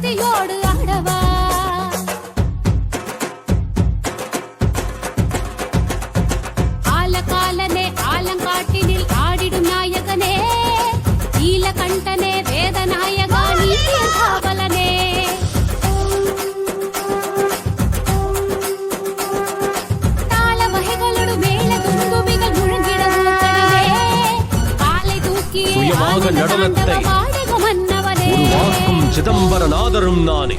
சக்தியோடு ஆடவா. ஆலகாலனே ஆலங்காட்டினில் ஆடிடும் நாயகனே, நீலகண்டனே வேதநாயகா நீதிய காவலனே. தாள வகைகளோடு மேல துந்துபிகள் முழங்கிட மூத்தடிலே, காலை தூக்கியே சுயமாக நடனத்தை மன்னவனே. உருவாக்கும் சிதம்பரநாதரும் நானே.